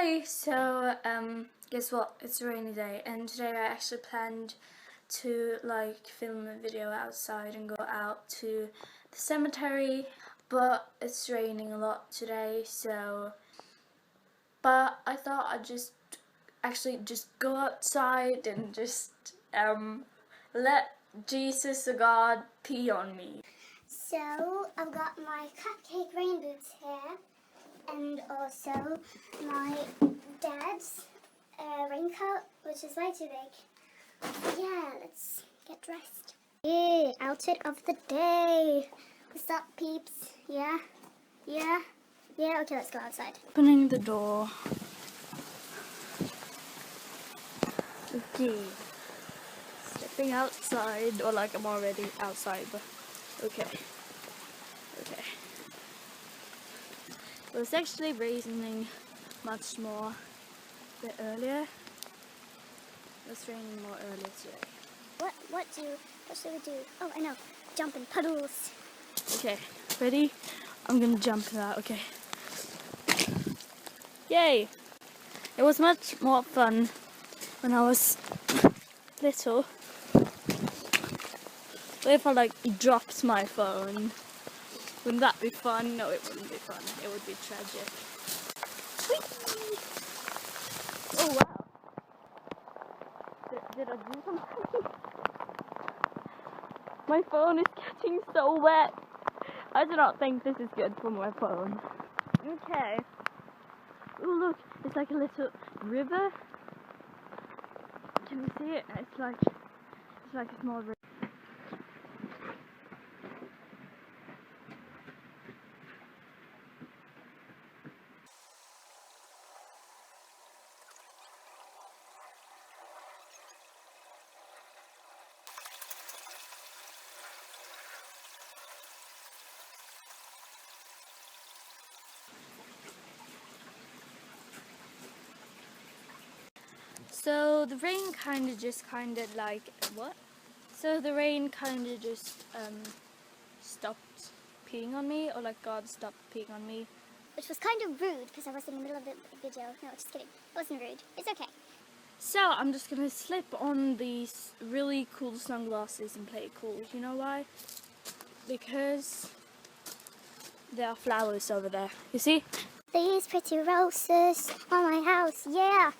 Hey, so guess what? It's a rainy day, and today I actually planned to film a video outside and go out to the cemetery, but it's raining a lot today, but I thought I'd just go outside and just let Jesus or God pee on me. So I've got my cupcake rain boots here, and also my dad's raincoat, which is way too big. Yeah, let's get dressed. Yeah, outfit of the day. What's up, peeps? Yeah? Okay, let's go outside. Opening the door. Okay. Stepping outside, or I'm already outside, but okay. It was actually raining much more a bit earlier. It was raining more earlier today. What should we do? Oh, I know. Jump in puddles. Okay, ready? I'm gonna jump in that, okay. Yay! It was much more fun when I was little. What if I dropped my phone? Wouldn't that be fun? No, it wouldn't be fun. It would be tragic. Whee! Oh wow! Did I do something? My phone is getting so wet. I do not think this is good for my phone. Okay. Oh look, it's like a little river. Can you see it? It's like a small river. So the rain stopped peeing on me, or God stopped peeing on me. Which was kind of rude because I was in the middle of the video. No, just kidding. It wasn't rude. It's okay. So I'm just gonna slip on these really cool sunglasses and play it cool. You know why? Because there are flowers over there. You see? These pretty roses on my house. Yeah.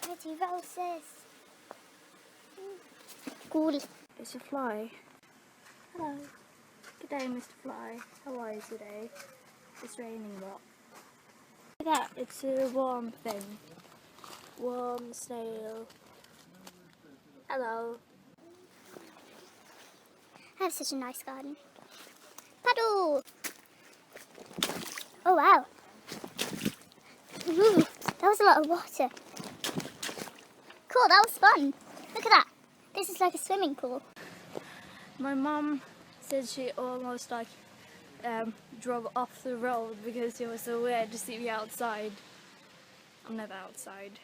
Pretty roses. Cool. It's a fly. Hello. Good day, Mr. Fly. How are you today? It's raining a lot. Look at that. It's a warm thing. Warm snail. Hello. I have such a nice garden. Paddle! Oh wow. That was a lot of water. Cool, that was fun. Look at that. This is like a swimming pool. My mum said she almost drove off the road because it was so weird to see me outside. I'm never outside.